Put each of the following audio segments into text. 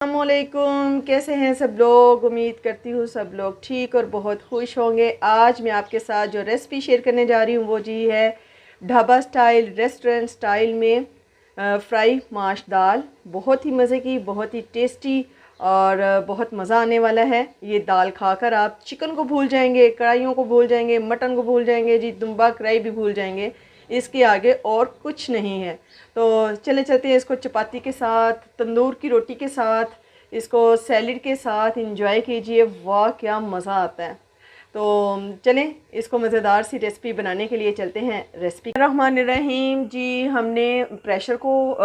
अस्सलामुअलैकुम, कैसे हैं सब लोग। उम्मीद करती हूँ सब लोग ठीक और बहुत खुश होंगे। आज मैं आपके साथ जो रेसिपी शेयर करने जा रही हूँ वो जी है ढाबा स्टाइल, रेस्टोरेंट स्टाइल में फ्राई माश दाल। बहुत ही मज़े की, बहुत ही टेस्टी और बहुत मज़ा आने वाला है। ये दाल खाकर आप चिकन को भूल जाएंगे, कढ़ाइयों को भूल जाएंगे, मटन को भूल जाएंगे, जी दुम्बा कढ़ाई भी भूल जाएंगे। इसके आगे और कुछ नहीं है। तो चले चलते हैं इसको चपाती के साथ, तंदूर की रोटी के साथ, इसको सैलड के साथ इंजॉय कीजिए। वाह क्या मज़ा आता है। तो चलें इसको मज़ेदार सी रेसिपी बनाने के लिए चलते हैं। रेसिपी रहमान रहीम जी, हमने प्रेशर को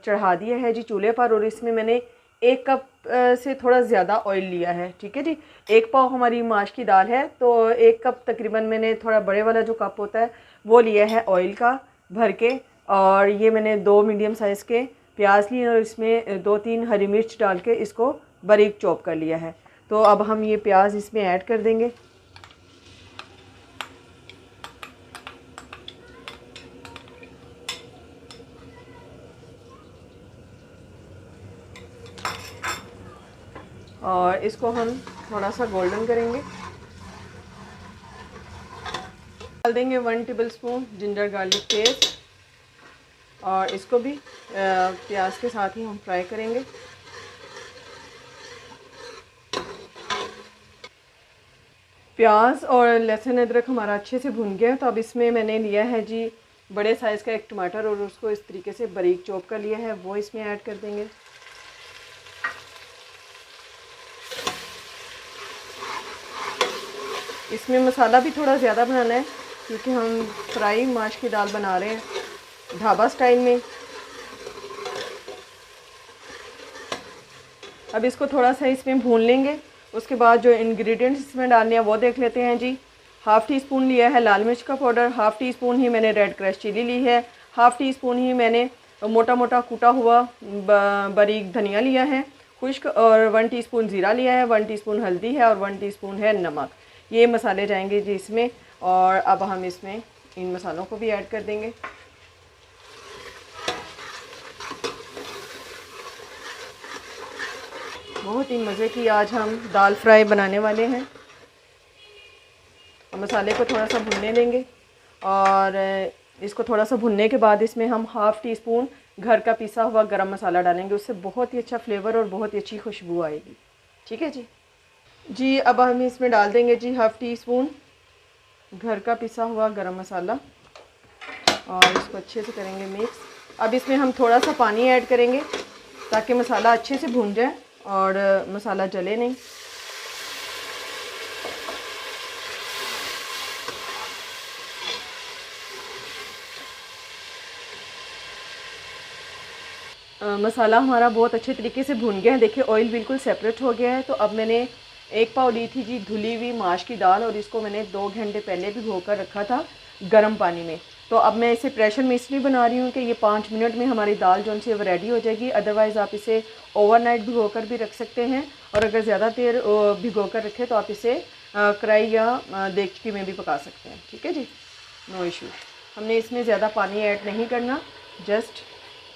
चढ़ा दिया है जी चूल्हे पर, और इसमें मैंने 1 कप से थोड़ा ज़्यादा ऑयल लिया है। ठीक है जी, 1 पाव हमारी माश की दाल है तो 1 कप तकरीबन मैंने थोड़ा बड़े वाला जो कप होता है वो लिया है ऑयल का भर के। और ये मैंने 2 मीडियम साइज़ के प्याज लिए और इसमें 2-3 हरी मिर्च डाल के इसको बारीक चॉप कर लिया है। तो अब हम ये प्याज इसमें ऐड कर देंगे। और इसको हम थोड़ा सा गोल्डन करेंगे। डाल देंगे 1 टेबलस्पून जिंजर गार्लिक पेस्ट और इसको भी प्याज के साथ ही हम फ्राई करेंगे। प्याज और लहसुन अदरक हमारा अच्छे से भुन गया। तो अब इसमें मैंने लिया है जी बड़े साइज़ का 1 टमाटर और उसको इस तरीके से बारीक चॉप कर लिया है, वो इसमें ऐड कर देंगे। इसमें मसाला भी थोड़ा ज़्यादा बनाना है क्योंकि हम फ्राई माश की दाल बना रहे हैं ढाबा स्टाइल में। अब इसको थोड़ा सा इसमें भून लेंगे। उसके बाद जो इंग्रेडिएंट्स इसमें डालने हैं वो देख लेते हैं जी। 1/2 टी-स्पून लिया है लाल मिर्च का पाउडर, 1/2 टी-स्पून ही मैंने रेड क्रश चिली ली है, 1/2 टी-स्पून ही मैंने मोटा मोटा कूटा हुआ बारीक धनिया लिया है खुश्क, और 1 टीस्पून ज़ीरा लिया है, 1 टीस्पून हल्दी है और 1 टीस्पून है नमक। ये मसाले जाएंगे जी इसमें। और अब हम इसमें इन मसालों को भी ऐड कर देंगे। बहुत ही मज़े की आज हम दाल फ्राई बनाने वाले हैं। मसाले को थोड़ा सा भुनने देंगे और इसको थोड़ा सा भुनने के बाद इसमें हम 1/2 टी-स्पून घर का पिसा हुआ गरम मसाला डालेंगे। उससे बहुत ही अच्छा फ्लेवर और बहुत ही अच्छी खुशबू आएगी। ठीक है जी। जी अब हम इसमें डाल देंगे जी 1/2 टी-स्पून घर का पिसा हुआ गरम मसाला और इसको अच्छे से करेंगे मिक्स। अब इसमें हम थोड़ा सा पानी ऐड करेंगे ताकि मसाला अच्छे से भुन जाए और मसाला जले नहीं। मसाला हमारा बहुत अच्छे तरीके से भुन गया है। देखिए ऑयल बिल्कुल सेपरेट हो गया है। तो अब मैंने 1 पाव ली थी जी धुली हुई माश की दाल और इसको मैंने 2 घंटे पहले भिगो कर रखा था गर्म पानी में। तो अब मैं इसे प्रेशर में इसलिए बना रही हूँ कि ये 5 मिनट में हमारी दाल जो सी रेडी हो जाएगी। अदरवाइज़ आप इसे ओवरनाइट भिगो कर भी रख सकते हैं, और अगर ज़्यादा देर भिगो कर रखें तो आप इसे कढ़ाई या देगची में भी पका सकते हैं। ठीक है जी, नो इशू। हमने इसमें ज़्यादा पानी ऐड नहीं करना, जस्ट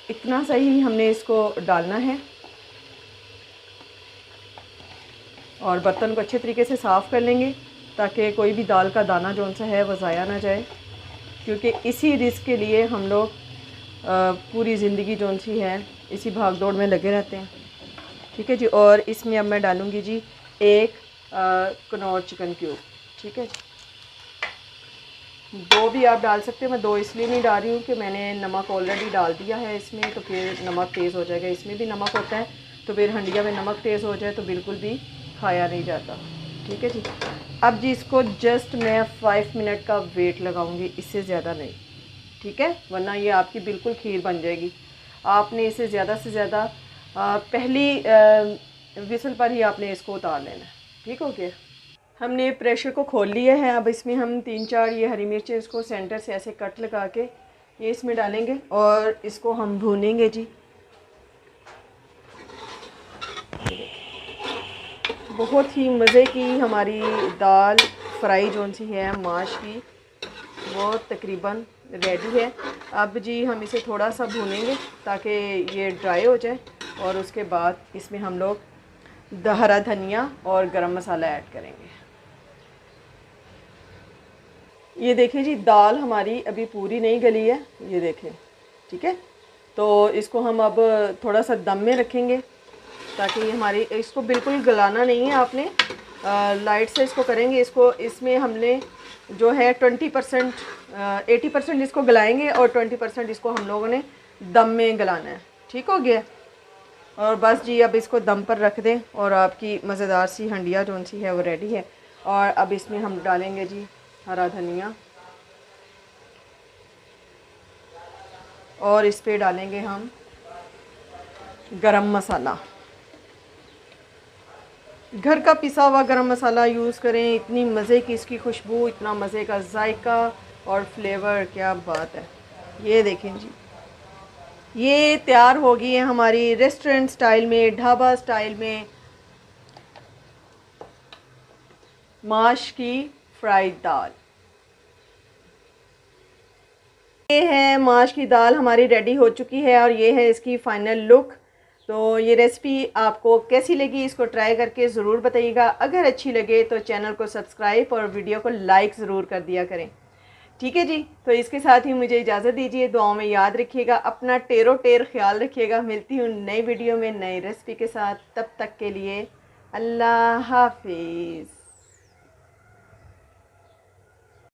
इतना सही हमने इसको डालना है। और बर्तन को अच्छे तरीके से साफ़ कर लेंगे ताकि कोई भी दाल का दाना जो सा है वो ज़ाया ना जाए, क्योंकि इसी रिस्क के लिए हम लोग पूरी ज़िंदगी जो सी है इसी भाग दौड़ में लगे रहते हैं। ठीक है जी। और इसमें अब मैं डालूँगी जी 1 कनौर चिकन क्यूब। ठीक है, 2 भी आप डाल सकते हैं। मैं 2 इसलिए नहीं डाल रही हूँ कि मैंने नमक ऑलरेडी डाल दिया है इसमें, तो फिर नमक तेज़ हो जाएगा। इसमें भी नमक होता है तो फिर हंडिया में नमक तेज़ हो जाए तो बिल्कुल भी खाया नहीं जाता। ठीक है जी। अब जी इसको जस्ट मैं 5 मिनट का वेट लगाऊंगी, इससे ज़्यादा नहीं। ठीक है, वरना ये आपकी बिल्कुल खीर बन जाएगी। आपने इसे ज़्यादा से ज़्यादा पहली विसल पर ही आपने इसको उतार लेना है। ठीक हो गया। हमने प्रेशर को खोल लिया है। अब इसमें हम 3-4 ये हरी मिर्चें इसको सेंटर से ऐसे कट लगा के ये इसमें डालेंगे और इसको हम भूनेंगे जी। बहुत ही मज़े की हमारी दाल फ्राई जो सी है माश की वो तकरीबन रेडी है। अब जी हम इसे थोड़ा सा भूनेंगे ताकि ये ड्राई हो जाए और उसके बाद इसमें हम लोग हरा धनिया और गरम मसाला ऐड करेंगे। ये देखें जी, दाल हमारी अभी पूरी नहीं गली है, ये देखें, ठीक है। तो इसको हम अब थोड़ा सा दम में रखेंगे ताकि हमारी, इसको बिल्कुल गलाना नहीं है आपने, लाइट से इसको करेंगे। इसको इसमें हमने जो है 20% 80% इसको गलाएंगे और 20% इसको हम लोगों ने दम में गलाना है। ठीक हो गया। और बस जी, अब इसको दम पर रख दें और आपकी मज़ेदार सी हंडिया जो सी है वो रेडी है। और अब इसमें हम डालेंगे जी हरा धनिया, और इस पे डालेंगे हम गरम मसाला। घर का पिसा हुआ गरम मसाला यूज़ करें, इतनी मज़े की इसकी खुशबू, इतना मज़े का जायका और फ्लेवर, क्या बात है। ये देखें जी, ये तैयार हो गई है हमारी रेस्टोरेंट स्टाइल में, ढाबा स्टाइल में माश की फ्राइड दाल। ये है माश की दाल हमारी रेडी हो चुकी है और ये है इसकी फ़ाइनल लुक। तो ये रेसिपी आपको कैसी लगी, इसको ट्राई करके ज़रूर बताइएगा। अगर अच्छी लगे तो चैनल को सब्सक्राइब और वीडियो को लाइक ज़रूर कर दिया करें। ठीक है जी, तो इसके साथ ही मुझे इजाज़त दीजिए। दुआओं में याद रखिएगा, अपना टेरो टेर ख्याल रखिएगा। मिलती हूँ नई वीडियो में नई रेसिपी के साथ, तब तक के लिए अल्लाह हाफिज़।